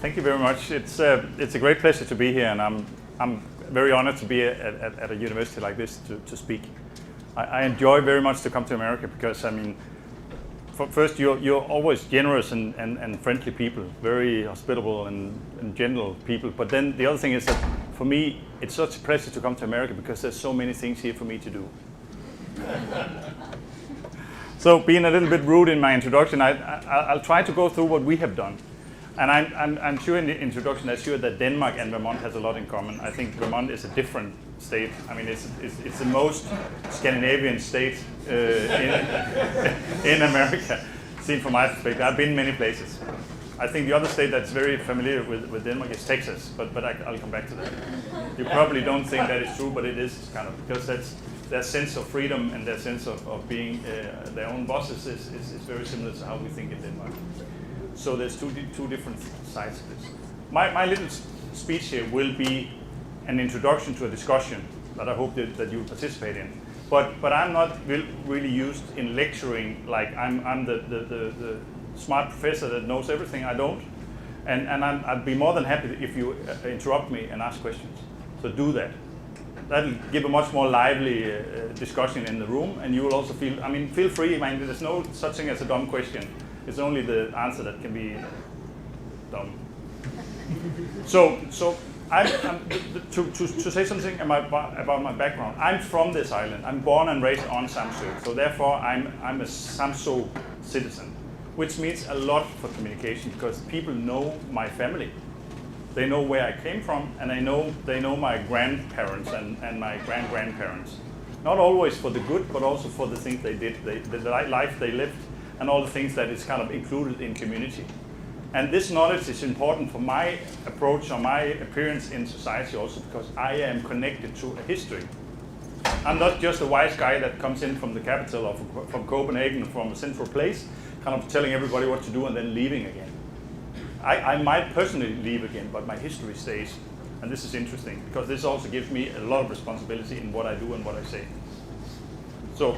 Thank you very much. It's a great pleasure to be here, and I'm very honored to be at a university like this to speak. I enjoy very much to come to America because, I mean, first you're always generous and friendly people, very hospitable and gentle people. But then the other thing is that for me it's such a pleasure to come to America because there's so many things here for me to do. So being a little bit rude in my introduction, I'll try to go through what we have done. And I'm sure in the introduction I sure that Denmark and Vermont has a lot in common. I think Vermont is a different state. I mean, it's the most Scandinavian state in America, seen from my perspective. I've been many places. I think the other state that's very familiar with Denmark is Texas, but I'll come back to that. You probably don't think that is true, but it is kind of, because that's their sense of freedom and their sense of being their own bosses is very similar to how we think in Denmark. So there's two different sides of this. My little speech here will be an introduction to a discussion that I hope that you will participate in. But I'm not really used in lecturing like I'm the smart professor that knows everything. I don't. And I'd be more than happy if you interrupt me and ask questions. So do that. That'll give a much more lively discussion in the room, and you will also feel free. I mean, there's no such thing as a dumb question. It's only the answer that can be dumb. So to say something about my background, I'm from this island. I'm born and raised on Samsø, so therefore I'm a Samsø citizen, which means a lot for communication because people know my family. They know where I came from, and they know my grandparents and my grandparents. Not always for the good, but also for the things they did, the life they lived, and all the things that is kind of included in community. And this knowledge is important for my approach or my appearance in society also because I am connected to a history. I'm not just a wise guy that comes in from the capital or from Copenhagen, from a central place, kind of telling everybody what to do and then leaving again. I might personally leave again, but my history stays. And this is interesting because this also gives me a lot of responsibility in what I do and what I say. So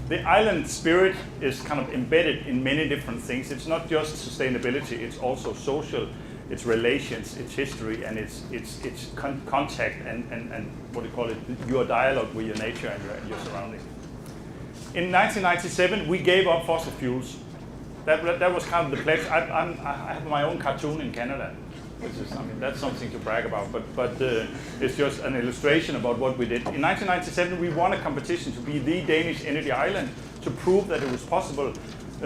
the island spirit is kind of embedded in many different things. It's not just sustainability, it's also social, it's relations, it's history, and it's contact and what do you call it, your dialogue with your nature and your surroundings. In 1997, we gave up fossil fuels. That was kind of the pledge. I have my own cartoon in Canada, which is, I mean, that's something to brag about, but it's just an illustration about what we did. In 1997, we won a competition to be the Danish energy island to prove that it was possible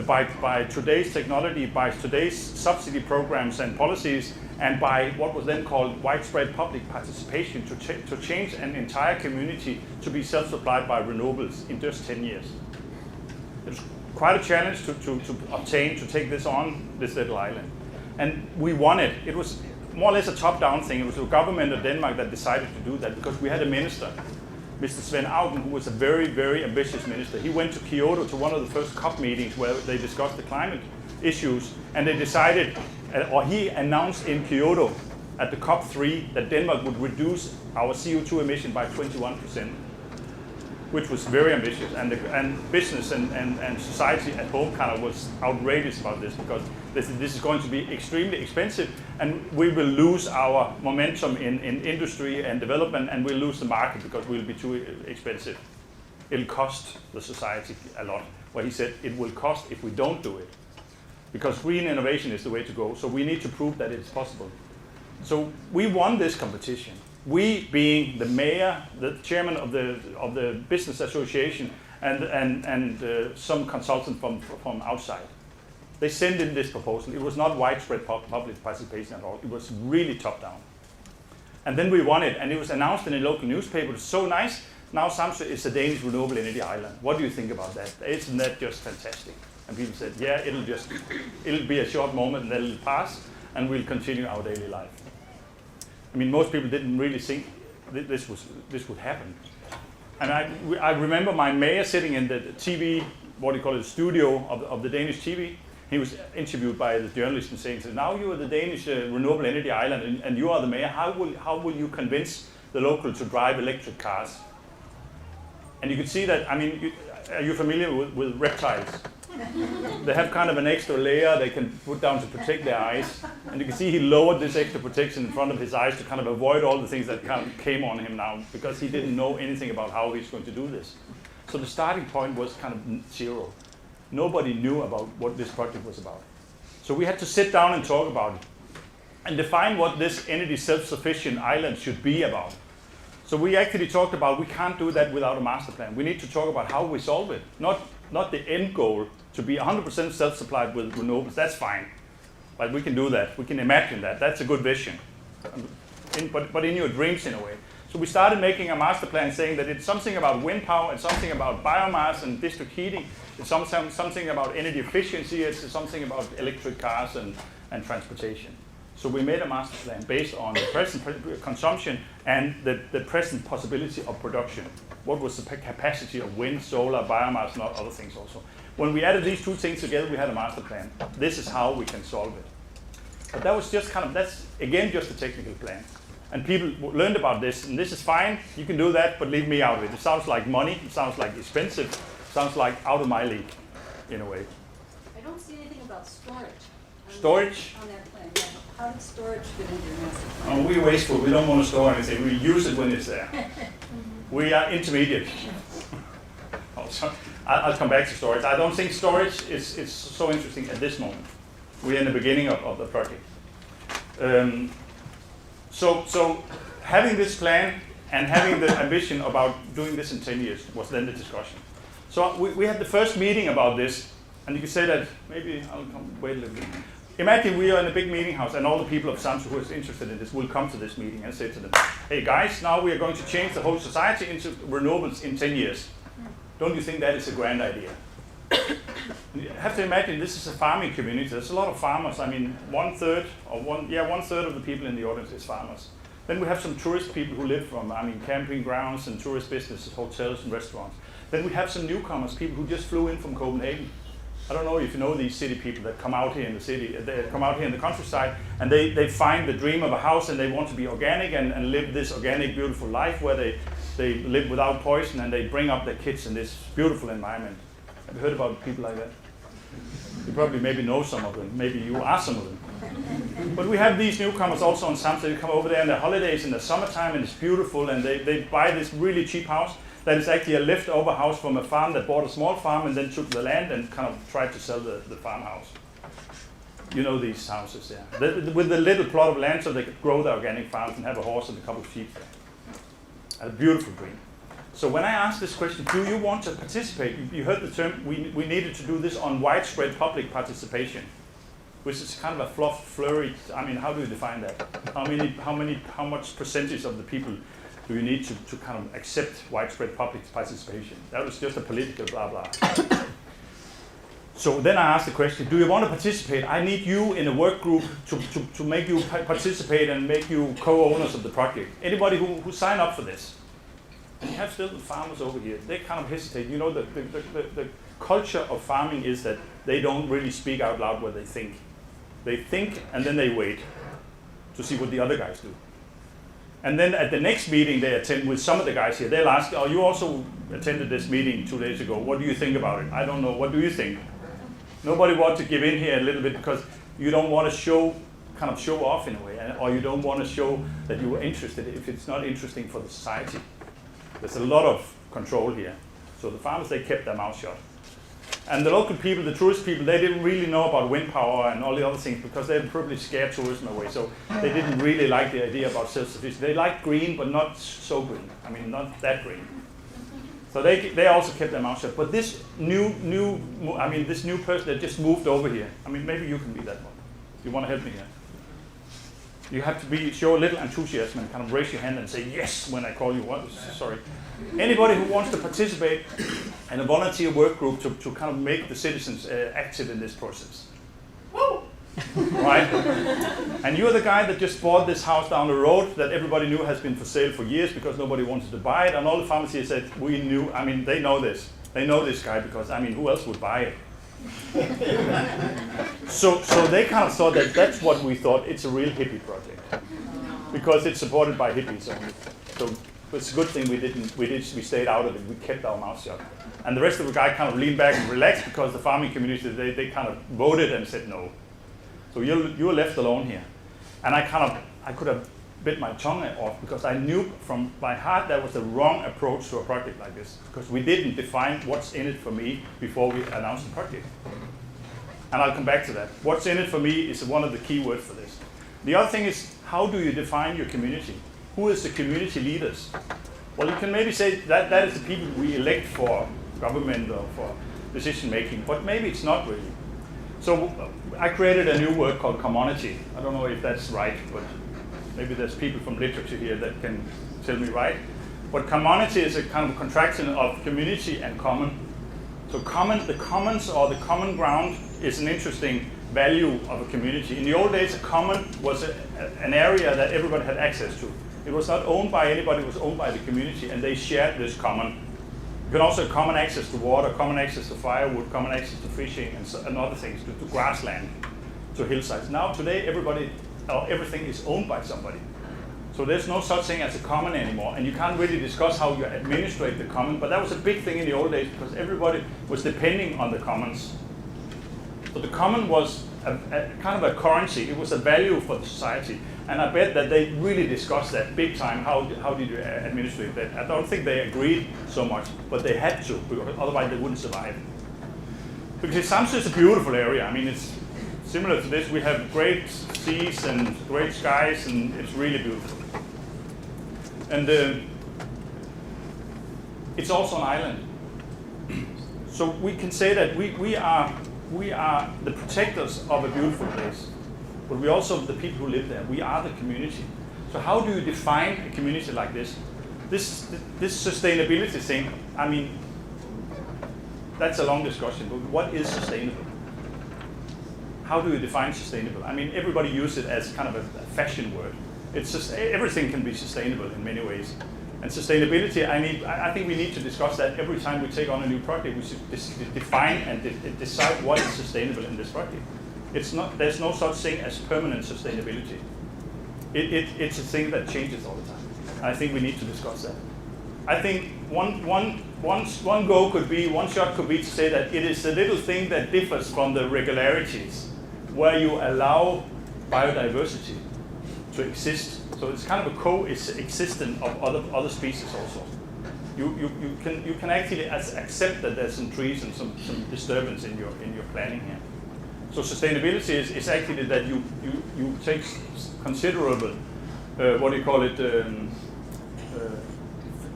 by today's technology, by today's subsidy programs and policies, and by what was then called widespread public participation to change an entire community to be self-supplied by renewables in just 10 years. It was quite a challenge to obtain, to take this on, this little island. And we won it. It was more or less a top-down thing. It was the government of Denmark that decided to do that because we had a minister, Mr. Svend Auken, who was a very, very ambitious minister. He went to Kyoto to one of the first COP meetings where they discussed the climate issues, and they decided, or he announced in Kyoto at the COP3 that Denmark would reduce our CO2 emission by 21%. Which was very ambitious, and business and society at home kind of was outrageous about this because this is going to be extremely expensive, and we will lose our momentum in industry and development, and we'll lose the market because we'll be too expensive. It'll cost the society a lot. Well, he said it will cost if we don't do it, because green innovation is the way to go. So we need to prove that it's possible. So we won this competition. We, being the mayor, the chairman of the business association, and some consultant from outside, they sent in this proposal. It was not widespread public participation at all. It was really top down. And then we won it, and it was announced in a local newspaper. It was so nice. Now Samsø is a Danish renewable energy island. What do you think about that? Isn't that just fantastic? And people said, yeah, it'll be a short moment, and then it'll pass, and we'll continue our daily life. I mean, most people didn't really think this would happen. And I remember my mayor sitting in the TV, what do you call it, studio of the Danish TV. He was interviewed by the journalist and saying, now you are the Danish renewable energy island and you are the mayor. How will you convince the local to drive electric cars? And you could see that, I mean, are you familiar with reptiles? They have kind of an extra layer they can put down to protect their eyes. And you can see he lowered this extra protection in front of his eyes to kind of avoid all the things that kind of came on him now, because he didn't know anything about how he's going to do this. So the starting point was kind of zero. Nobody knew about what this project was about. So we had to sit down and talk about it and define what this energy self-sufficient island should be about. So we actually talked about we can't do that without a master plan. We need to talk about how we solve it, not the end goal to be 100% self-supplied with renewables. That's fine, but we can do that. We can imagine that. That's a good vision, but in your dreams in a way. So we started making a master plan saying that it's something about wind power, it's something about biomass and district heating, it's something about energy efficiency, it's something about electric cars and transportation. So we made a master plan based on the present consumption and the present possibility of production. What was the capacity of wind, solar, biomass, and other things also. When we added these two things together, we had a master plan. This is how we can solve it. But that was just that's again just a technical plan. And people learned about this, and this is fine, you can do that, but leave me out of it. It sounds like money, it sounds like expensive, it sounds like out of my league, in a way. I don't see anything about storage. Storage? On that plan, yeah. How did storage fit into your master plan? Oh, we're wasteful, we don't want to store anything, we use it when it's there. We are intermediate. Also, I'll come back to storage. I don't think storage is so interesting at this moment. We're in the beginning of the project. So having this plan and having the ambition about doing this in 10 years was then the discussion. So we had the first meeting about this, and you can say that, maybe I'll wait a little bit. Imagine we are in a big meeting house and all the people of Samsung who is interested in this will come to this meeting and say to them, hey guys, now we are going to change the whole society into renewables in 10 years. Don't you think that is a grand idea? You have to imagine this is a farming community. There's a lot of farmers. I mean, one third of the people in the audience is farmers. Then we have some tourist people who live from, camping grounds and tourist businesses, hotels and restaurants. Then we have some newcomers, people who just flew in from Copenhagen. I don't know if you know these city people that come out here in the city, they come out here in the countryside, and they find the dream of a house and they want to be organic and live this organic, beautiful life where they live without poison and they bring up their kids in this beautiful environment. Have you heard about people like that? You probably maybe know some of them. Maybe you are some of them. But we have these newcomers also on Samsung. They come over there on their holidays in the summertime and it's beautiful and they buy this really cheap house that is actually a leftover house from a farm that bought a small farm and then took the land and kind of tried to sell the farmhouse. You know these houses there. With the little plot of land so they could grow the organic farms and have a horse and a couple of sheep there. A beautiful dream. So when I asked this question, do you want to participate? You heard the term, we needed to do this on widespread public participation, which is kind of a flurry. How do you define that? How much percentage of the people do you need to kind of accept widespread public participation? That was just a political blah blah. So then I asked the question, do you want to participate? I need you in a work group to make you participate and make you co-owners of the project. Anybody who sign up for this? And you have still the farmers over here. They kind of hesitate. You know, the culture of farming is that they don't really speak out loud what they think. They think and then they wait to see what the other guys do. And then at the next meeting they attend with some of the guys here, they'll ask, oh, you also attended this meeting 2 days ago. What do you think about it? I don't know. What do you think? Nobody wants to give in here a little bit because you don't want to show off in a way, or you don't want to show that you are interested if it's not interesting for the society. There's a lot of control here. So the farmers, they kept their mouth shut. And the local people, the tourist people, they didn't really know about wind power and all the other things because they probably scared tourism away. So they didn't really like the idea about self-sufficiency. They liked green, but not so green. Not that green. So they also kept their mouth shut. But this this new person that just moved over here, maybe you can be that one. You want to help me here? You have to show a little enthusiasm and kind of raise your hand and say yes when I call you. Sorry. Anybody who wants to participate in a volunteer work group to kind of make the citizens active in this process. Woo! Right? And you're the guy that just bought this house down the road that everybody knew has been for sale for years because nobody wanted to buy it. And all the farmers here said, we knew, they know this. They know this guy because, who else would buy it? So they kind of thought that that's what we thought. It's a real hippie project because it's supported by hippies only. So it's a good thing we stayed out of it. We kept our mouths shut. And the rest of the guy kind of leaned back and relaxed because the farming community, they kind of voted and said no. So you're left alone here. And I could have bit my tongue off because I knew from by heart that was the wrong approach to a project like this, because we didn't define what's in it for me before we announced the project. And I'll come back to that. What's in it for me is one of the key words for this. The other thing is, how do you define your community? Who is the community leaders? Well, you can maybe say that is the people we elect for government or for decision making, but maybe it's not really. So I created a new word called commonality. I don't know if that's right, but maybe there's people from literature here that can tell me right. But commonality is a kind of contraction of community and common. So the commons or the common ground is an interesting value of a community. In the old days, a common was an area that everybody had access to. It was not owned by anybody, it was owned by the community, and they shared this common. You can also have common access to water, common access to firewood, common access to fishing, and other things, to grassland, to hillsides. Now, today, everything is owned by somebody. So there's no such thing as a common anymore, and you can't really discuss how you administrate the common, but that was a big thing in the old days because everybody was depending on the commons. So the common was a kind of a currency, it was a value for the society, and I bet that they really discussed that big time, how did you administrate that. I don't think they agreed so much, but they had to, because otherwise they wouldn't survive. Because Samsø is a beautiful area. I mean, it's similar to this. We have great seas and great skies, and it's really beautiful. And it's also an island. So we can say that we are the protectors of a beautiful place, but we also the people who live there. We are the community. So how do you define a community like this? This sustainability thing, I mean, that's a long discussion, but what is sustainable? How do you define sustainable? I mean, everybody uses it as kind of a fashion word. It's just everything can be sustainable in many ways. And sustainability, I think we need to discuss that every time we take on a new project. We should define and decide what is sustainable in this project. There's no such thing as permanent sustainability. It's a thing that changes all the time. And I think we need to discuss that. I think one goal could be, one shot could be to say that it is a little thing that differs from the regularities, where you allow biodiversity to exist. So it's kind of a coexistence of other species also. You can actually accept that there's some trees and some disturbance in your planning here. So sustainability is actually that you take considerable what do you call it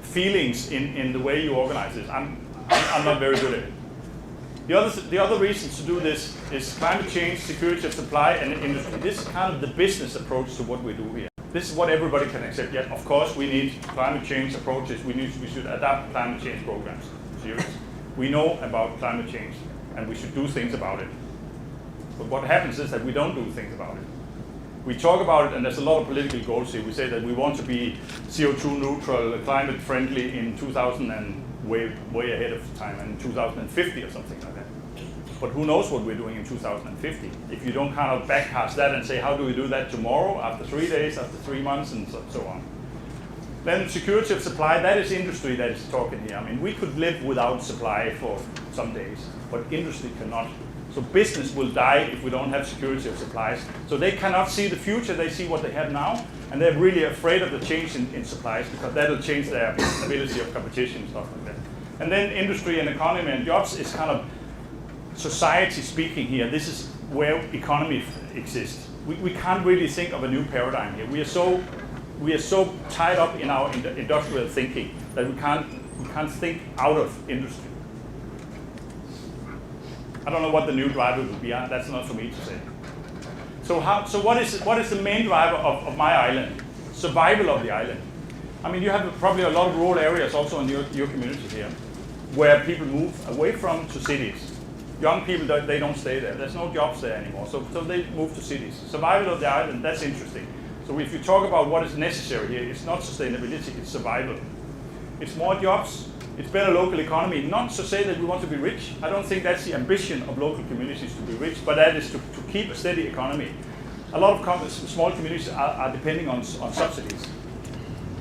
feelings in the way you organize it. I'm not very good at it. The other reasons to do this is climate change, security of supply, and industry. This is kind of the business approach to what we do here. This is what everybody can accept. Yet, of course, we need climate change approaches. We should adapt climate change programs. Serious. We know about climate change, and we should do things about it. But what happens is that we don't do things about it. We talk about it, and there's a lot of political goals here. We say that we want to be CO2 neutral, climate friendly in 2000 and way ahead of time, in 2050 or something like that. But who knows what we're doing in 2050? If you don't kind of backcast that and say, how do we do that tomorrow, after 3 days, after 3 months, and so on. Then security of supply, that is industry that is talking here. I mean, we could live without supply for some days, but industry cannot. So business will die if we don't have security of supplies. So they cannot see the future, they see what they have now, and they're really afraid of the change in supplies because that'll change their ability of competition and stuff like that. And then industry and economy and jobs is kind of society speaking here. This is where economy exists. We can't really think of a new paradigm here. We are so tied up in our industrial thinking that we can't think out of industry. I don't know what the new driver would be. That's not for me to say. So what is the main driver of my island? Survival of the island. I mean, you have probably a lot of rural areas also in your community here, where people move away from to cities. Young people, they don't stay there. There's no jobs there anymore, so they move to cities. Survival of the island, that's interesting. So if you talk about what is necessary here, it's not sustainability, it's survival. It's more jobs, it's better local economy. Not to say that we want to be rich. I don't think that's the ambition of local communities to be rich, but that is to keep a steady economy. A lot of small communities are depending on subsidies.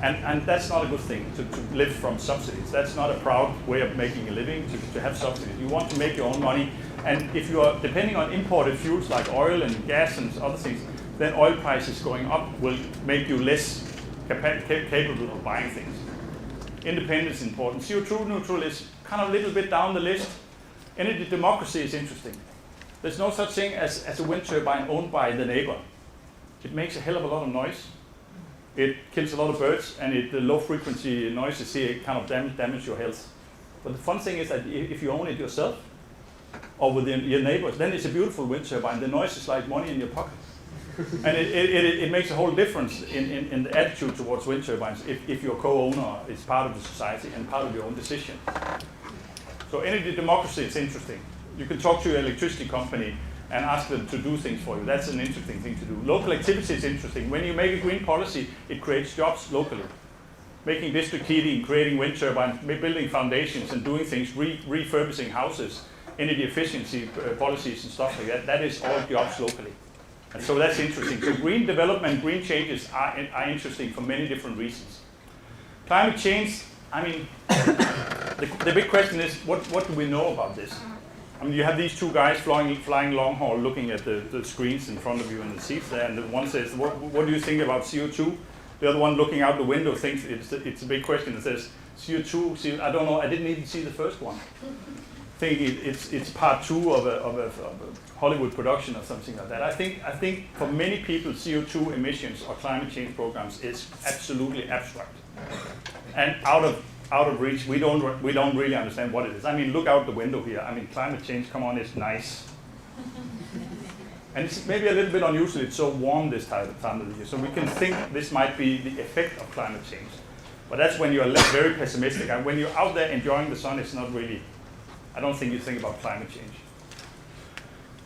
And that's not a good thing, to live from subsidies. That's not a proud way of making a living, to have subsidies. You want to make your own money. And if you are depending on imported fuels like oil and gas and other things, then oil prices going up will make you less capable of buying things. Independence is important. CO2 neutral is kind of a little bit down the list. Energy democracy is interesting. There's no such thing as a wind turbine owned by the neighbor. It makes a hell of a lot of noise. It kills a lot of birds, and the low frequency noises here kind of damage your health. But the fun thing is that if you own it yourself or with your neighbors, then it's a beautiful wind turbine. The noise is like money in your pocket. And it makes a whole difference in the attitude towards wind turbines if your co-owner is part of the society and part of your own decision. So energy democracy is interesting. You can talk to your electricity company and ask them to do things for you. That's an interesting thing to do. Local activity is interesting. When you make a green policy, it creates jobs locally. Making district heating, creating wind turbines, building foundations and doing things, refurbishing houses, energy efficiency policies and stuff like that, that is all jobs locally. And so that's interesting. So green development, green changes are interesting for many different reasons. Climate change, I mean, the big question is, what do we know about this? I mean, you have these two guys flying long haul looking at the screens in front of you in the seats there, and the one says, what do you think about CO2? The other one looking out the window thinks it's a big question. It says, CO2, I don't know, I didn't even see the first one. I think it's part two of a Hollywood production or something like that. I think for many people, CO2 emissions or climate change programs is absolutely abstract and out of reach. We don't really understand what it is. I mean, look out the window here. I mean, climate change, come on, it's nice. And it's maybe a little bit unusual. It's so warm this time of the year. So we can think this might be the effect of climate change. But that's when you're very pessimistic. And when you're out there enjoying the sun, it's not really, I don't think you think about climate change.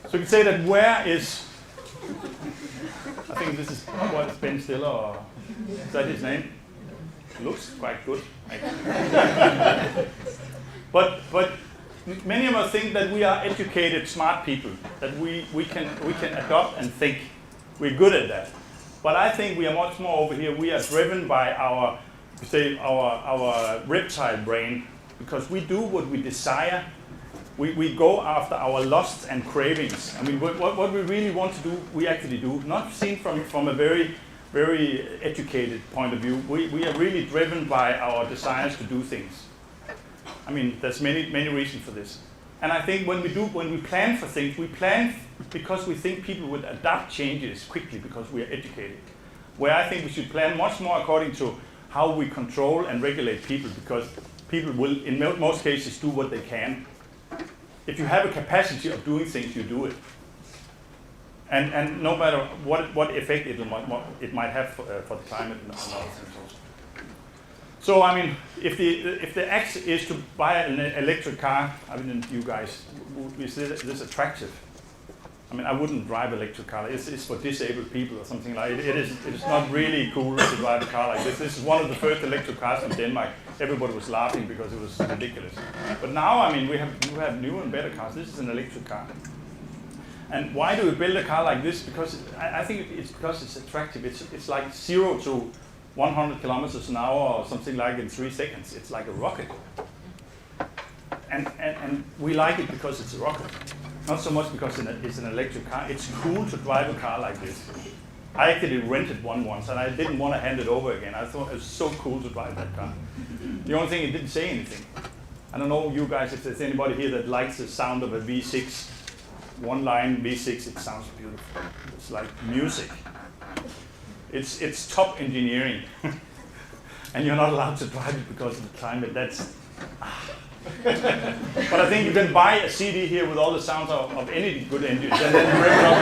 So you can say that where is, I think this is, what is Ben Stiller, or is that his name? Looks quite good. But many of us think that we are educated, smart people, that we can adopt and think. We're good at that. But I think we are much more over here. We are driven by our reptile brain, because we do what we desire. We go after our lusts and cravings. I mean, what we really want to do, we actually do. Not seen from a very educated point of view. We are really driven by our desires to do things. I mean, there's many reasons for this. And I think when we plan for things, we plan because we think people would adapt changes quickly because we are educated. Where I think we should plan much more according to how we control and regulate people, because people will, in most cases, do what they can. If you have a capacity of doing things, you do it. And no matter what effect it might have for the climate and other things also. So I mean, if the axe is to buy an electric car, I mean, you guys, is this attractive? I mean, I wouldn't drive an electric car. It's for disabled people or something like it. It is not really cool to drive a car like this. This is one of the first electric cars in Denmark. Everybody was laughing because it was ridiculous. But now, I mean, we have newer and better cars. This is an electric car. And why do we build a car like this? Because I think it's because it's attractive. It's like 0 to 100 kilometers an hour or something like in 3 seconds. It's like a rocket. And we like it because it's a rocket. Not so much because it's an electric car. It's cool to drive a car like this. I actually rented one once, and I didn't want to hand it over again. I thought it was so cool to drive that car. The only thing, it didn't say anything. I don't know, you guys, if there's anybody here that likes the sound of a V6, one-line V6, it sounds beautiful. It's like music. It's top engineering. And you're not allowed to drive it because of the climate. That's... But I think you can buy a CD here with all the sounds of any good engine, and then you rip it up,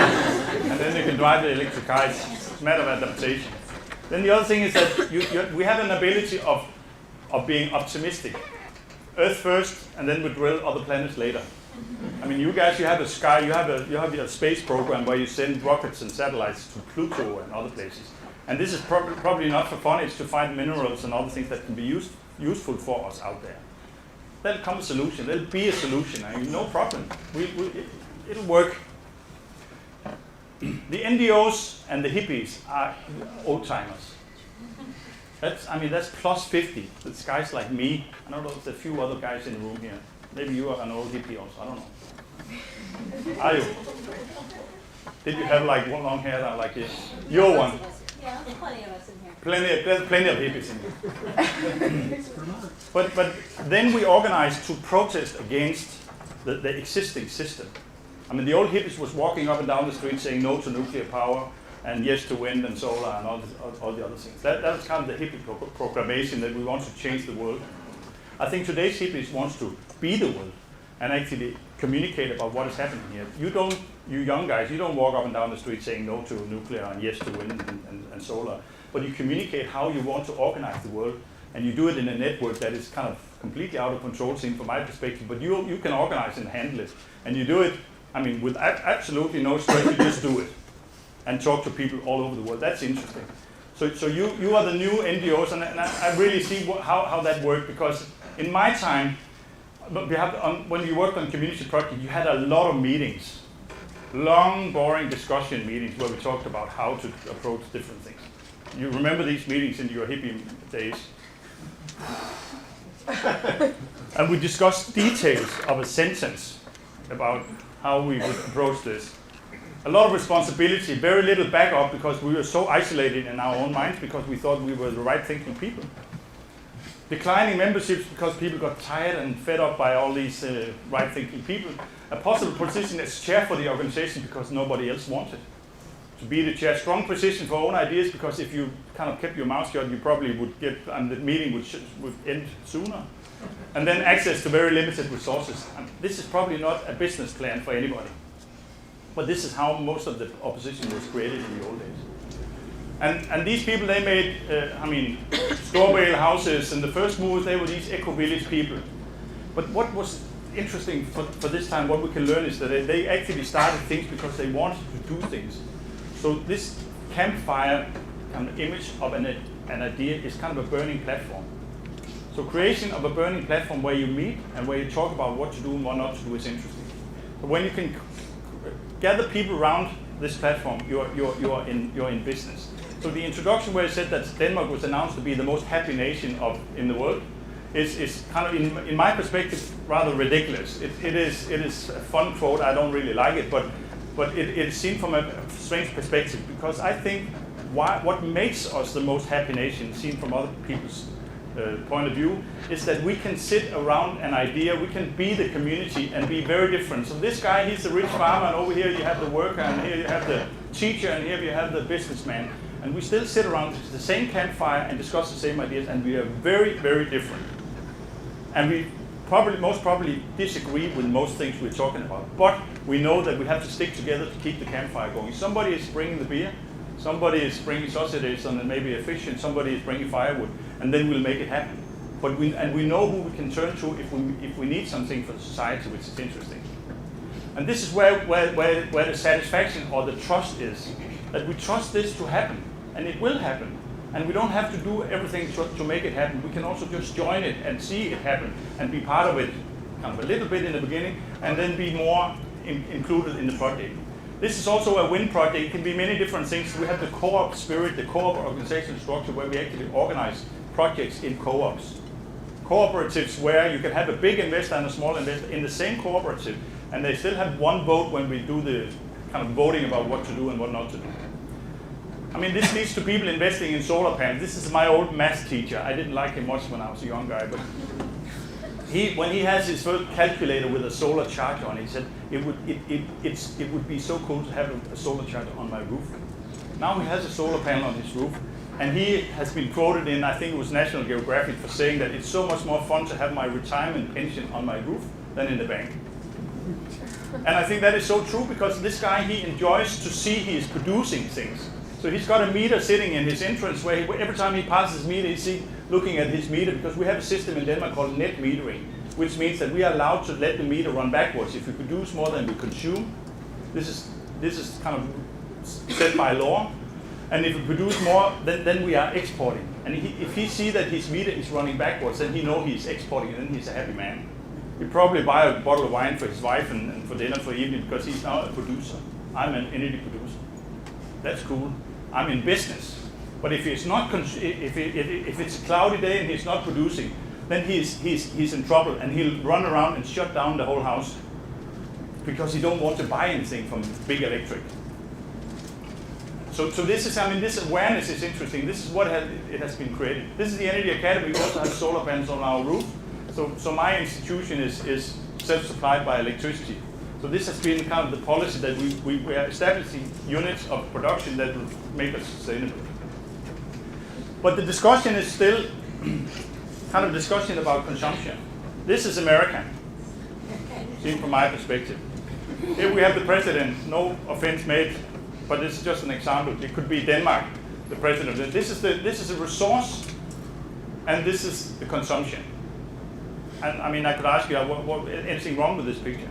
and then you can drive the electric car. It's a matter of adaptation. Then the other thing is that we have an ability of being optimistic. Earth first, and then we drill other planets later. I mean, you guys, you have a sky, you have your space program where you send rockets and satellites to Pluto and other places. And this is probably not for fun. It's to find minerals and other things that can be useful for us out there. There'll come a solution. There'll be a solution. I mean, no problem. It'll work. The NGOs and the hippies are old timers. That's plus 50. It's guys like me. I don't know if there's a few other guys in the room here. Maybe you are an old hippie also, I don't know. Are you? Did you have like one long hair down like this? You're one. Yeah, there's plenty of us in here. There's plenty of hippies in here. But then we organized to protest against the existing system. I mean, the old hippies was walking up and down the street saying no to nuclear power and yes to wind and solar and all the other things. That was kind of the hippie proclamation that we want to change the world. I think today's hippies wants to be the world and actually communicate about what is happening here. You young guys, you don't walk up and down the street saying no to nuclear and yes to wind and solar, but you communicate how you want to organize the world, and you do it in a network that is kind of completely out of control, seen from my perspective, but you can organize and handle it. And you do it, I mean, with absolutely no stress, you just do it and talk to people all over the world. That's interesting. So you are the new NGOs, and I really see how that worked, because in my time, when you worked on community projects, you had a lot of meetings, long, boring discussion meetings where we talked about how to approach different things. You remember these meetings in your hippie days? And we discussed details of a sentence about how we would approach this. A lot of responsibility, very little backup, because we were so isolated in our own minds because we thought we were the right thinking people. Declining memberships because people got tired and fed up by all these right thinking people. A possible position as chair for the organization because nobody else wanted to be the chair. Strong position for own ideas, because if you kind of kept your mouth shut, you probably would get, and the meeting would end sooner. And then access to very limited resources. And this is probably not a business plan for anybody, but this is how most of the opposition was created in the old days. And these people, they made, straw bale houses, and the first movers, they were these eco-village people. But what was interesting for this time, what we can learn is that they actually started things because they wanted to do things. So this campfire kind of image of an idea is kind of a burning platform. So creation of a burning platform where you meet and where you talk about what to do and what not to do is interesting. But when you can gather people around this platform, you're in business. So the introduction where it said that Denmark was announced to be the most happy nation in the world is kind of, in my perspective, rather ridiculous. It is a fun quote. I don't really like it, but it is seen from a strange perspective, because I think what makes us the most happy nation, seen from other people's point of view, is that we can sit around an idea, we can be the community and be very different. So this guy, he's the rich farmer, and over here you have the worker, and here you have the teacher, and here you have the businessman. And we still sit around the same campfire and discuss the same ideas, and we are very, very different. And we most probably disagree with most things we're talking about. But we know that we have to stick together to keep the campfire going. Somebody is bringing the beer, somebody is bringing sausages and then maybe a fish, and somebody is bringing firewood, and then we'll make it happen. But we know who we can turn to if we need something for society, which is interesting. And this is where the satisfaction or the trust is, that we trust this to happen, and it will happen. And we don't have to do everything to make it happen. We can also just join it and see it happen and be part of it, kind of a little bit in the beginning, and then be more included in the project. This is also a win project. It can be many different things. We have the co-op spirit, the co-op organizational structure, where we actually organize projects in co-ops. Cooperatives where you can have a big investor and a small investor in the same cooperative, and they still have one vote when we do the kind of voting about what to do and what not to do. I mean, this leads to people investing in solar panels. This is my old math teacher. I didn't like him much when I was a young guy, but when he has his first calculator with a solar charger on it, he said it would be so cool to have a solar charger on my roof. Now he has a solar panel on his roof, and he has been quoted in, I think it was National Geographic, for saying that it's so much more fun to have my retirement pension on my roof than in the bank. And I think that is so true, because this guy, he enjoys to see he is producing things. So he's got a meter sitting in his entrance where every time he passes his meter, he's looking at his meter, because we have a system in Denmark called net metering, which means that we are allowed to let the meter run backwards. If we produce more than we consume, this is kind of set by law. And if we produce more, then we are exporting. And if he sees that his meter is running backwards, then he knows he's exporting, and then he's a happy man. He'll probably buy a bottle of wine for his wife and for dinner for the evening, because he's now a producer. I'm an energy producer. That's cool. I'm in business. But if it's not, if it's a cloudy day and he's not producing, then he's in trouble, and he'll run around and shut down the whole house because he don't want to buy anything from big electric. So this is, I mean, this awareness is interesting. This is what it has been created. This is the Energy Academy. We also have solar panels on our roof. So my institution is self-supplied by electricity. So this has been kind of the policy that we are establishing units of production that will make us sustainable. But the discussion is still kind of discussion about consumption. This is America, seen from my perspective. Here we have the president, no offense made, but this is just an example. It could be Denmark, the president. This is a resource, and this is the consumption. And I mean, I could ask you, anything wrong with this picture?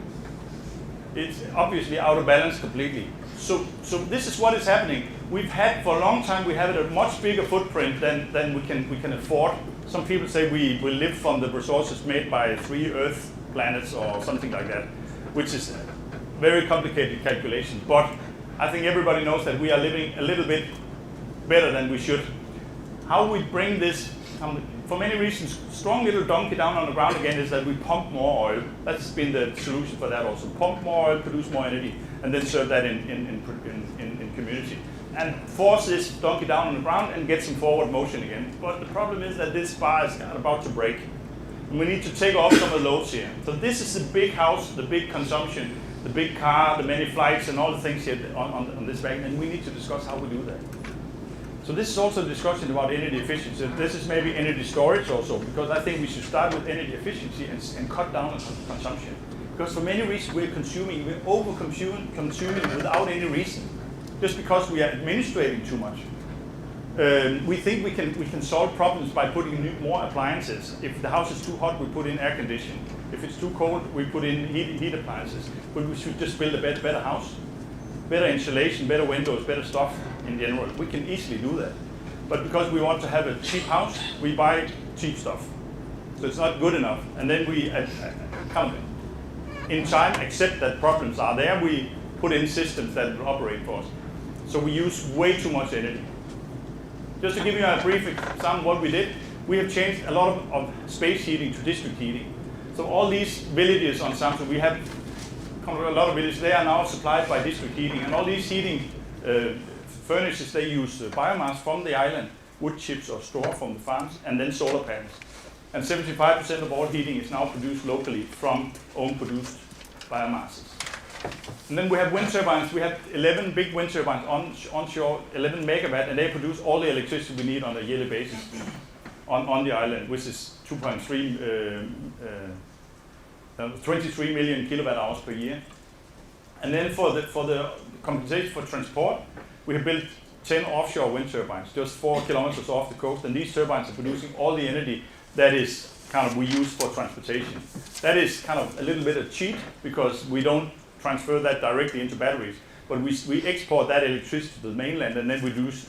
It's obviously out of balance completely. So this is what is happening. We've had, for a long time, we have a much bigger footprint than we can afford. Some people say we live from the resources made by 3 Earth planets or something like that, which is a very complicated calculation. But I think everybody knows that we are living a little bit better than we should. How we bring this, for many reasons, strong little donkey down on the ground again is that we pump more oil. That's been the solution for that also. Pump more oil, produce more energy, and then serve that in community. And force this donkey down on the ground and get some forward motion again. But the problem is that this bar is about to break. And we need to take off some of the loads here. So this is the big house, the big consumption, the big car, the many flights, and all the things here on this wagon, and we need to discuss how we do that. So this is also a discussion about energy efficiency. This is maybe energy storage also, because I think we should start with energy efficiency and cut down on consumption. Because for many reasons we're over-consuming without any reason, just because we are administrating too much. We think we can solve problems by putting more appliances. If the house is too hot, we put in air conditioning. If it's too cold, we put in heat appliances. But we should just build a better house. Better insulation, better windows, better stuff in general. We can easily do that. But because we want to have a cheap house, we buy cheap stuff. So it's not good enough. And then we kind of, in time, accept that problems are there. We put in systems that will operate for us. So we use way too much energy. Just to give you a brief example of what we did, we have changed a lot of space heating to district heating. So all these villages on Samsung, we have a lot of villages, they are now supplied by district heating. And all these heating furnaces, they use biomass from the island, wood chips or straw from the farms, and then solar panels. And 75% of all heating is now produced locally from own-produced biomasses. And then we have wind turbines. We have 11 big wind turbines onshore, 11 megawatt, and they produce all the electricity we need on a yearly basis on the island, which is 23 million kilowatt hours per year. And then for the compensation for transport, we have built 10 offshore wind turbines, just 4 kilometers off the coast, and these turbines are producing all the energy that is kind of we use for transportation. That is kind of a little bit of cheat because we don't transfer that directly into batteries, but we export that electricity to the mainland, and then we reduce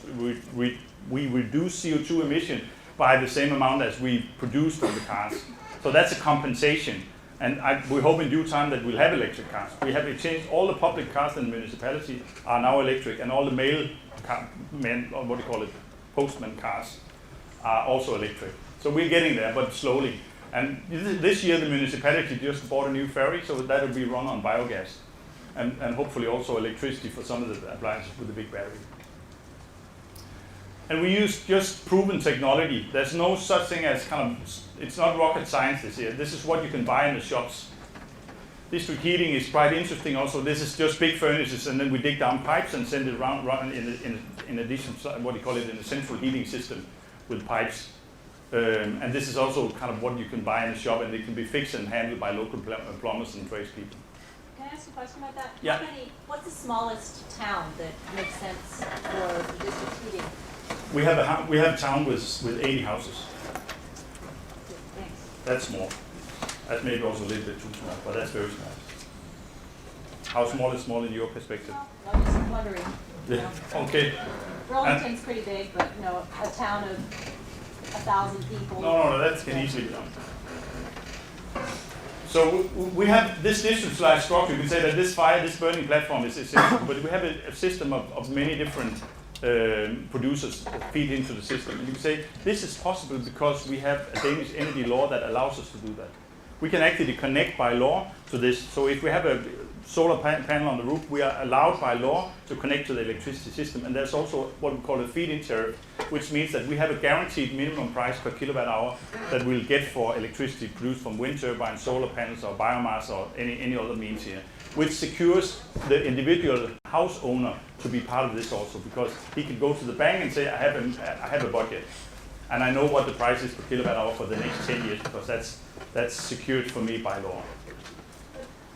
CO2 emission by the same amount as we produce from the cars. So that's a compensation, and we hope in due time that we'll have electric cars. We have changed all the public cars in the municipality are now electric, and all the mail or what do you call it, postman cars are also electric. So we're getting there, but slowly. And this year the municipality just bought a new ferry, so that will be run on biogas, and hopefully also electricity for some of the appliances with the big battery. And we use just proven technology. There's no such thing as it's not rocket science this year. This is what you can buy in the shops. District heating is quite interesting also. This is just big furnaces, and then we dig down pipes and send it around in addition, what do you call it, in a central heating system with pipes. And this is also kind of what you can buy in the shop, and it can be fixed and handled by local plumbers and tradespeople. Can I ask a question about that? Yeah. What's the smallest town that makes sense for district heating? We have a town with 80 houses. Thanks. That's small. That's maybe also a little bit too small, but that's very small. How small is small in your perspective? Well, I'm just wondering. Yeah. Okay. Burlington's pretty big, but a town of 1,000 people. No, that can easily be done. So we have this decentralized structure. You can say that this burning platform is essential, but we have a system of many different producers feed into the system. And you can say this is possible because we have a Danish energy law that allows us to do that. We can actually connect by law to this. So if we have a solar panel on the roof, we are allowed by law to connect to the electricity system. And there's also what we call a feed-in tariff, which means that we have a guaranteed minimum price per kilowatt hour that we'll get for electricity produced from wind turbines, solar panels, or biomass, or any other means here, which secures the individual house owner to be part of this also, because he can go to the bank and say, I have a budget, and I know what the price is per kilowatt hour for the next 10 years, because that's secured for me by law.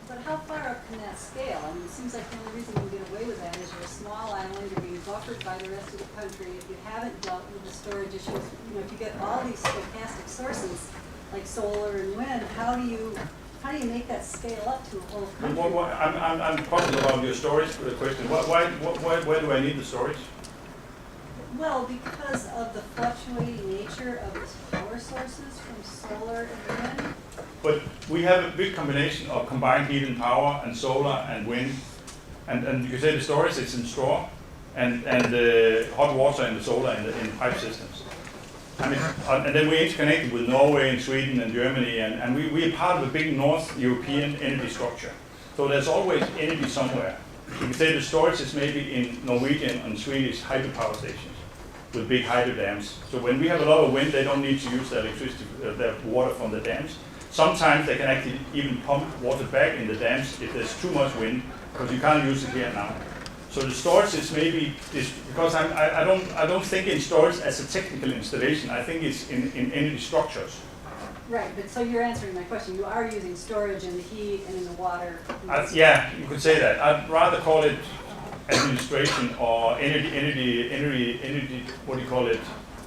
But how far up can that scale? I mean, it seems like the only reason you get away with that is you're a small island, you're being buffered by the rest of the country. If you haven't dealt with the storage issues, if you get all these stochastic sources like solar and wind, how do you make that scale up to a whole country? I'm puzzled about your storage question. Why do I need the storage? Well, because of the fluctuating nature of its power sources from solar and wind. But we have a big combination of combined heat and power and solar and wind. And you could say the storage is in straw and the hot water in the solar in pipe systems. I mean, and then we're interconnected with Norway and Sweden and Germany, and we are part of a big North European energy structure. So there's always energy somewhere. You could say the storage is maybe in Norwegian and Swedish hydropower stations with big hydro dams. So when we have a lot of wind, they don't need to use the electricity, the water from the dams. Sometimes they can actually even pump water back in the dams if there's too much wind, because you can't use it here now. So the storage is because I don't think in storage as a technical installation. I think it's in energy structures. Right, but so you're answering my question. You are using storage in the heat and in the water. Yeah, you could say that. I'd rather call it administration or energy. What do you call it?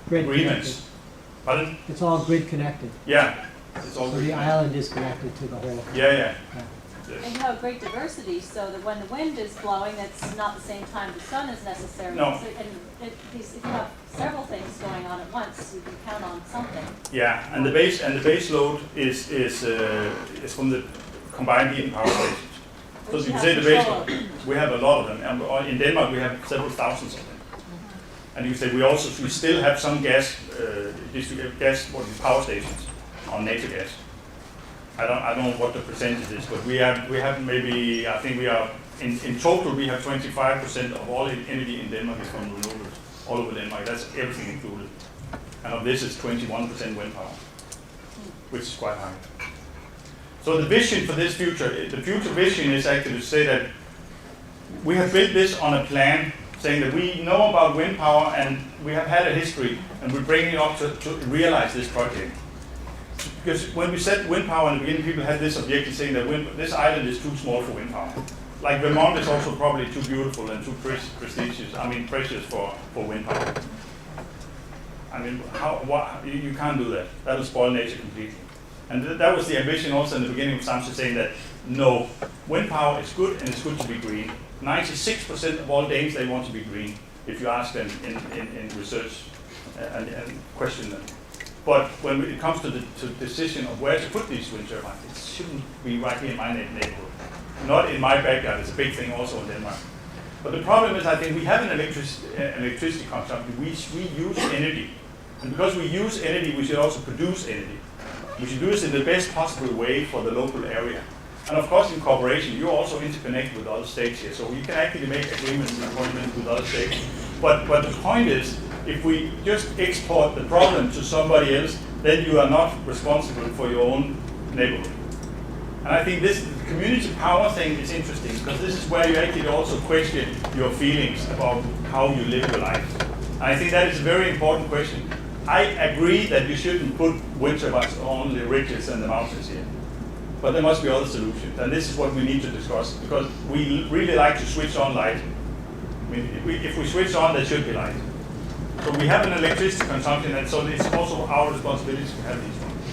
Grid agreements. connected. Pardon? It's all grid connected. Yeah, it's all So grid the connected. island is connected to the whole. Yeah. And you have great diversity, so that when the wind is blowing, it's not the same time the sun is necessary. No. So, and if you have several things going on at once, you can count on something. Yeah, and the base load is from the combined heat and power stations. So you can say the base load. We have a lot of them. And in Denmark, we have several thousands of them. And you can say we still have some gas power stations on natural gas. I don't know what the percentage is, but we have maybe, I think we are, in total we have 25% of all energy in Denmark is from renewables, all over Denmark. That's everything included. And of this is 21% wind power, which is quite high. So the vision for this future, the future vision is actually to say that we have built this on a plan saying that we know about wind power and we have had a history and we're bringing it up to realize this project. Because when we said wind power in the beginning, people had this objective saying that this island is too small for wind power. Like Vermont is also probably too beautiful and too precious for wind power. I mean, you can't do that. That'll spoil nature completely. And that was the ambition also in the beginning of Samsung, saying that no, wind power is good and it's good to be green. 96% of all Danes, they want to be green if you ask them in research and question them. But when it comes to the decision of where to put these wind turbines, it shouldn't be right here in my neighborhood. Not in my backyard. It's a big thing also in Denmark. But the problem is, I think we have an electricity consumption. We use energy. And because we use energy, we should also produce energy. We should do this in the best possible way for the local area. And of course, in cooperation, you're also interconnected with other states here. So you can actually make agreements and appointments with other states. But the point is, if we just export the problem to somebody else, then you are not responsible for your own neighborhood. And I think this community power thing is interesting, because this is where you actually also question your feelings about how you live your life. And I think that is a very important question. I agree that you shouldn't put wind turbines on the ridges and the mountains here. But there must be other solutions. And this is what we need to discuss, because we really like to switch on light. I mean, if we switch on, there should be light. So we have an electricity consumption, and so it's also our responsibility to have these ones.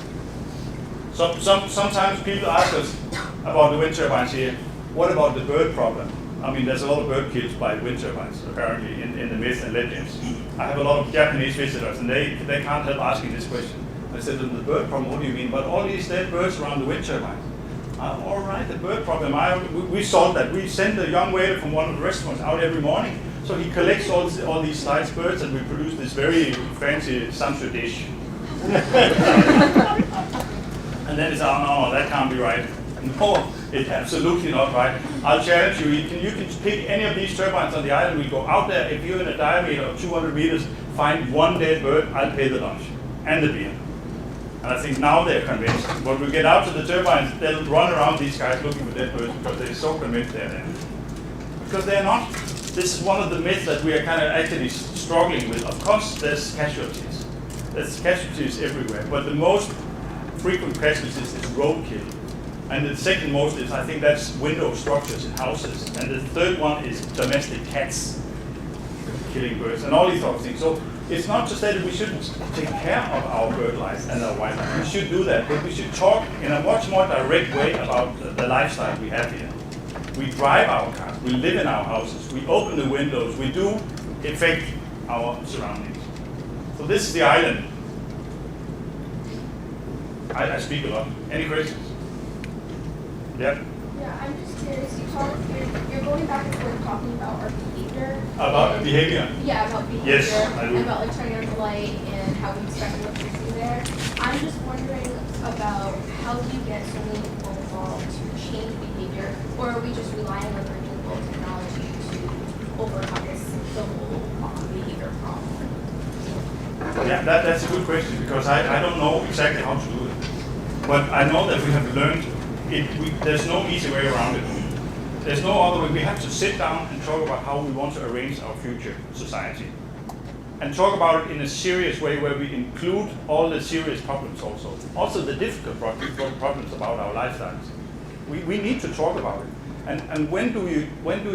Sometimes people ask us about the wind turbines here. What about the bird problem? I mean, there's a lot of bird kills by wind turbines, apparently, in the myths and legends. I have a lot of Japanese visitors, and they can't help asking this question. I said, the bird problem, what do you mean? But all these dead birds around the wind turbines. All right, the bird problem, we solved that. We send a young waiter from one of the restaurants out every morning So he collects all these nice birds, and we produce this very fancy Samsø dish. And then it's, oh no, that can't be right. No, it's absolutely not right. I'll challenge you. You can pick any of these turbines on the island. We go out there. If you're in a diameter of 200 meters, find one dead bird, I'll pay the lunch and the beer. And I think now they're convinced. When we get out to the turbines, they'll run around these guys looking for dead birds because they're so convinced they're there. Because they're not. This is one of the myths that we are kind of actually struggling with. Of course, there's casualties. There's casualties everywhere. But the most frequent casualties is roadkill. And the second most is, I think, that's window structures in houses. And the third one is domestic cats killing birds and all these sort of things. So it's not to say that we shouldn't take care of our bird life and our wildlife. We should do that, but we should talk in a much more direct way about the lifestyle we have here. We drive our cars, we live in our houses, we open the windows, we do affect our surroundings. So this is the island. I speak a lot. Any questions? Yeah? Yeah, I'm just curious. You're going back and forth talking about our behavior. About behavior? Yeah, about behavior. Yes, I do. About like turning on the light and how we expect electricity there. I'm just wondering about how do you get so many people involved to change behavior, or are we just relying on renewable technology to overcome the whole behavior problem? Yeah, that's a good question because I don't know exactly how to do it. But I know that we have learned there's no easy way around it. There's no other way. We have to sit down and talk about how we want to arrange our future society. And talk about it in a serious way where we include all the serious problems also. Also the difficult problems about our lifestyles. We need to talk about it. And when do we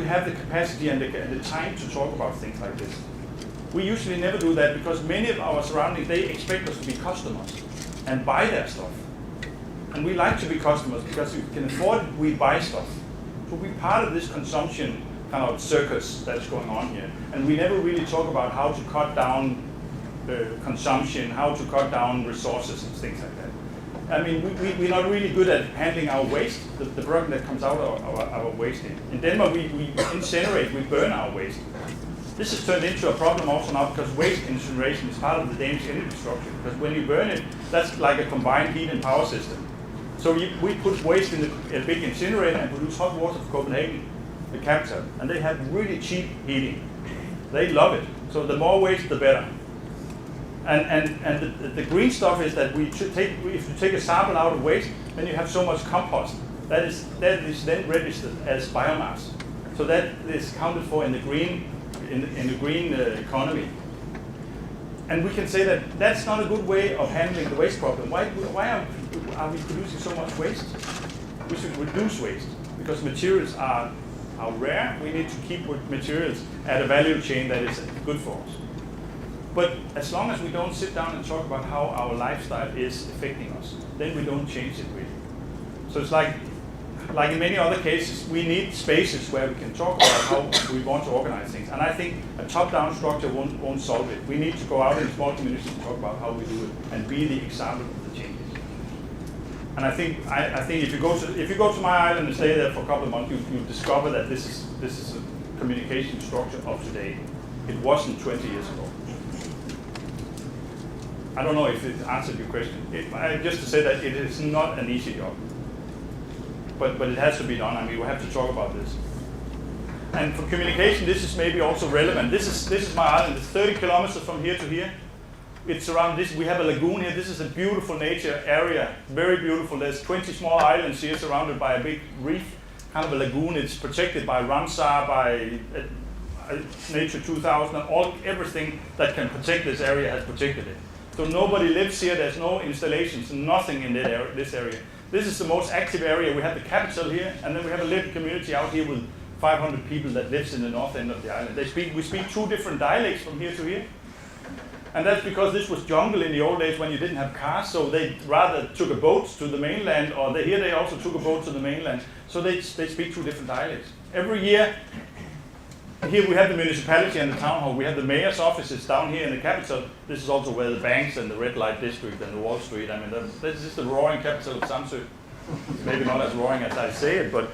have the capacity and the time to talk about things like this? We usually never do that because many of our surroundings, they expect us to be customers and buy their stuff. And we like to be customers because we can afford it, we buy stuff. So we're part of this consumption kind of circus that's going on here. And we never really talk about how to cut down consumption, how to cut down resources and things like that. I mean, we're not really good at handling our waste, the product that comes out of our waste. In Denmark, we incinerate, we burn our waste. This has turned into a problem also now because waste incineration is part of the Danish energy structure. Because when you burn it, that's like a combined heat and power system. So we put waste in a big incinerator and produce hot water for Copenhagen, the capital. And they have really cheap heating. They love it. So the more waste, the better. And the green stuff is that if you take a sample out of waste, then you have so much compost. That is then registered as biomass. So that is counted for in the green economy. And we can say that that's not a good way of handling the waste problem. Why are we producing so much waste? We should reduce waste because materials are rare. We need to keep materials at a value chain that is good for us. But as long as we don't sit down and talk about how our lifestyle is affecting us, then we don't change it really. So it's like in many other cases, we need spaces where we can talk about how we want to organize things. And I think a top-down structure won't solve it. We need to go out in small communities and talk about how we do it and be the example of the changes. And I think if you go to my island and stay there for a couple of months, you'll discover that this is a communication structure of today. It wasn't 20 years ago. I don't know if it answered your question. Just to say that it is not an easy job. But it has to be done. I mean, we have to talk about this. And for communication, this is maybe also relevant. This is my island. It's 30 kilometers from here to here. It's around this. We have a lagoon here. This is a beautiful nature area, very beautiful. There's 20 small islands here surrounded by a big reef, kind of a lagoon. It's protected by Ramsar, by Nature 2000, and everything that can protect this area has protected it. So nobody lives here. There's no installations, nothing in this area. This is the most active area. We have the capital here, and then we have a little community out here with 500 people that lives in the north end of the island. We speak two different dialects from here to here. And that's because this was jungle in the old days when you didn't have cars, so they rather took a boat to the mainland, or here they also took a boat to the mainland. So they speak two different dialects. Every year, here we have the municipality and the town hall. We have the mayor's offices down here in the capital. This is also where the banks and the red light district and the Wall Street. I mean, this is the roaring capital of Samsø. Maybe not as roaring as I say it, but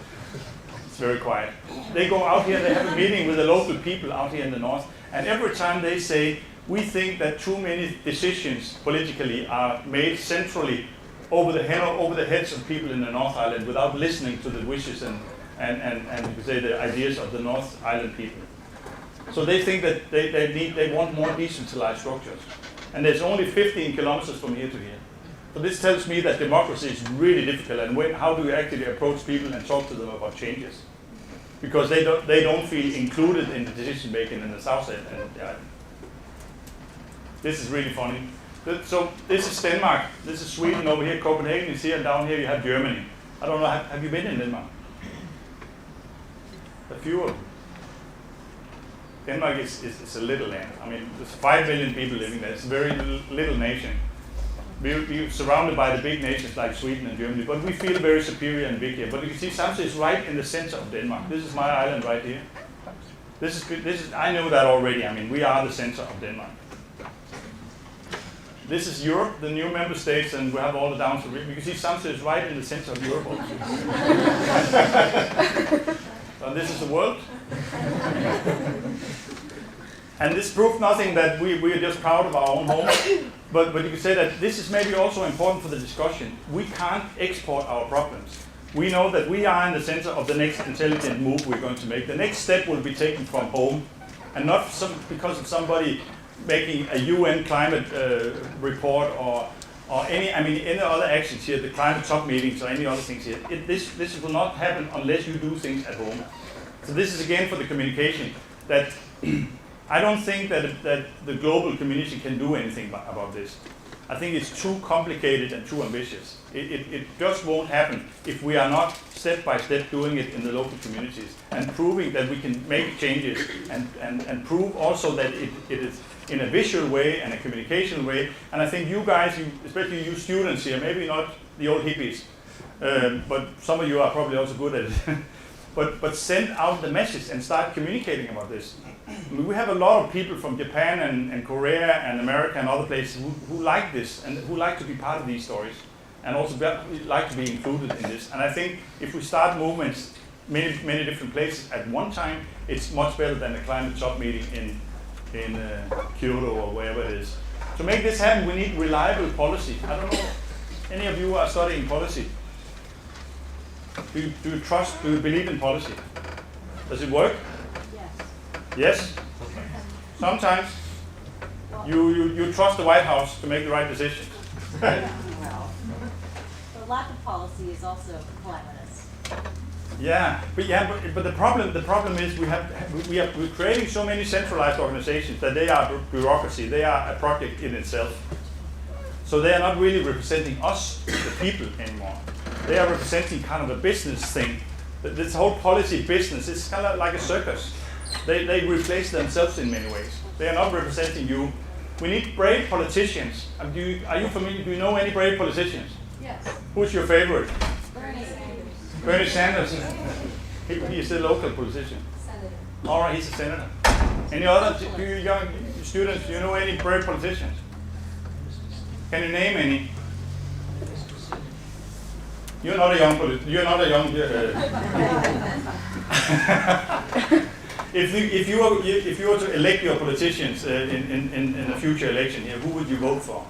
It's very quiet. They go out here, they have a meeting with the local people out here in the north, and every time they say, we think that too many decisions politically are made centrally over the heads of people in the North Island without listening to the wishes and you could say the ideas of the North Island people. So they think that they want more decentralized structures. And there's only 15 kilometers from here to here. So this tells me that democracy is really difficult, and how do you actually approach people and talk to them about changes? Because they don't feel included in the decision making in the South End. And this is really funny. So this is Denmark, this is Sweden over here, Copenhagen is here, and down here you have Germany. I don't know, have you been in Denmark? A few of them. Denmark is a little land. I mean, there's 5 million people living there. It's a very little nation. We're surrounded by the big nations like Sweden and Germany, but we feel very superior and big here. But you can see Samsø is right in the center of Denmark. This is my island right here. This is I know that already. I mean, we are the center of Denmark. This is Europe, the new member states, and we have all the downs. You can see Samsø is right in the center of Europe also. So this is the world. And this proved nothing that we are just proud of our own home. But you could say that this is maybe also important for the discussion. We can't export our problems. We know that we are in the center of the next intelligent move we're going to make. The next step will be taken from home, and not because of somebody making a UN climate report or any other actions here, the climate top meetings or any other things here. This will not happen unless you do things at home. So this is again for the communication that I don't think that the global community can do anything about this. I think it's too complicated and too ambitious. It just won't happen if we are not step by step doing it in the local communities and proving that we can make changes and prove also that it is in a visual way and a communication way. And I think you guys, especially you students here, maybe not the old hippies, but some of you are probably also good at it. But send out the message and start communicating about this. I mean, we have a lot of people from Japan and Korea and America and other places who like this and who like to be part of these stories and also like to be included in this. And I think if we start movements many different places at one time, it's much better than a climate top meeting in Kyoto or wherever it is. To make this happen, we need reliable policy. I don't know, any of you are studying policy. Do you believe in policy? Does it work? Yes. Yes? Sometimes you trust the White House to make the right decisions. Well, the lack of policy is also calamitous. But the problem is we're creating so many centralized organizations that they are bureaucracy. They are a project in itself. So they are not really representing us, the people, anymore. They are representing kind of a business thing. This whole policy business is kind of like a circus. They replace themselves in many ways. They are not representing you. We need brave politicians. Are you familiar? Do you know any brave politicians? Yes. Who's your favorite? Bernie Sanders. Bernie Sanders. He is a local politician. Senator. All right, he's a senator. Any other? Do you young students? Do you know any brave politicians? Can you name any? You're not a young If you were to elect your politicians in a future election here, who would you vote for?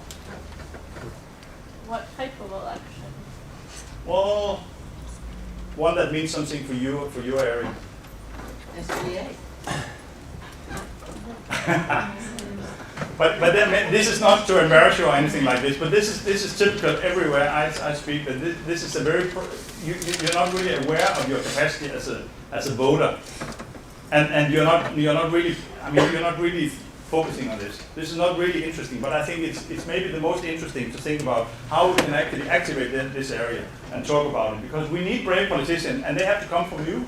What type of election? Well, one that means something for you, for your area. SBA. But then this is not to embarrass you or anything like this. But this is typical everywhere I speak. That this is a very you're not really aware of your capacity as a voter, and you're not really. I mean, you're not really focusing on this. This is not really interesting. But I think it's maybe the most interesting to think about how we can actually activate this area and talk about it, because we need brave politicians, and they have to come from you.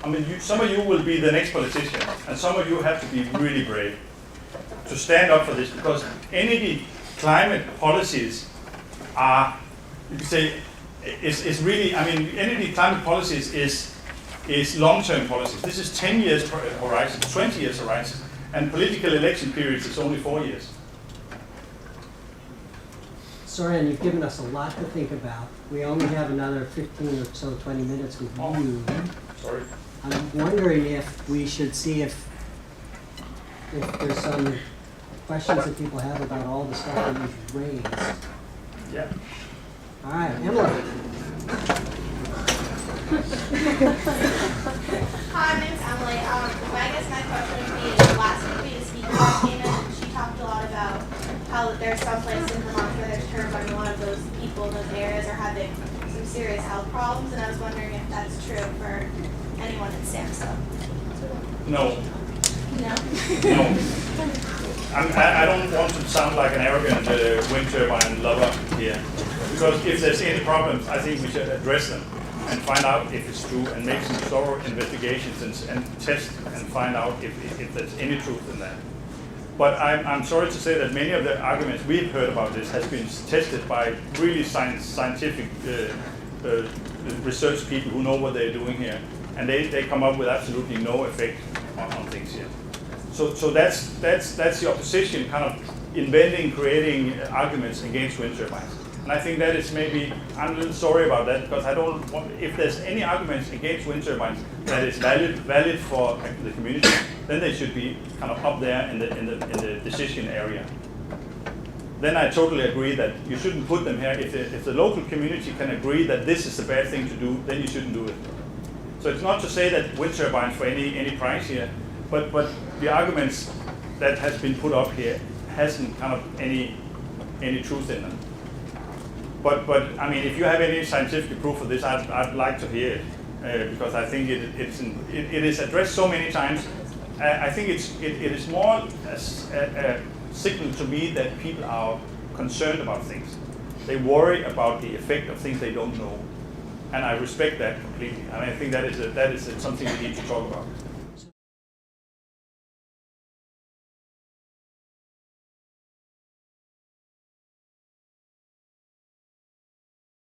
I mean, some of you will be the next politician, and some of you have to be really brave to stand up for this, because energy climate policies are, you could say, is really, I mean, energy climate policies is long-term policies. This is 10 years horizon, 20 years horizon, and political election periods is only 4 years. Soren, you've given us a lot to think about. We only have another 15 or so, 20 minutes with you. Sorry. I'm wondering if we should see if there's some questions that people have about all the stuff that you've raised. Yeah. All right, Emily. Hi, my name's Emily. I guess my question would be, last week the speaker came in and she talked a lot about how there's some place in Vermont where there's turbine, a lot of those people in those areas are having some serious health problems, and I was wondering if that's true for anyone in Samsung. No. No? No. I don't want to sound like an arrogant wind turbine lover here, because if there's any problems, I think we should address them and find out if it's true and make some thorough investigations and test and find out if there's any truth in that. But I'm sorry to say that many of the arguments we've heard about this has been tested by really scientific research people who know what they're doing here, and they come up with absolutely no effect on things here. So that's the opposition kind of inventing, creating arguments against wind turbines. And I think that is maybe, I'm a little sorry about that, because I don't want, if there's any arguments against wind turbines that is valid for the community, then they should be kind of up there in the decision area. Then I totally agree that you shouldn't put them here. If the local community can agree that this is a bad thing to do, then you shouldn't do it. So it's not to say that wind turbines for any price here, but the arguments that has been put up here hasn't kind of any truth in them. But I mean, if you have any scientific proof of this, I'd like to hear it, because I think it is addressed so many times. I think it is more a signal to me that people are concerned about things. They worry about the effect of things they don't know, and I respect that completely. And I think that is something we need to talk about.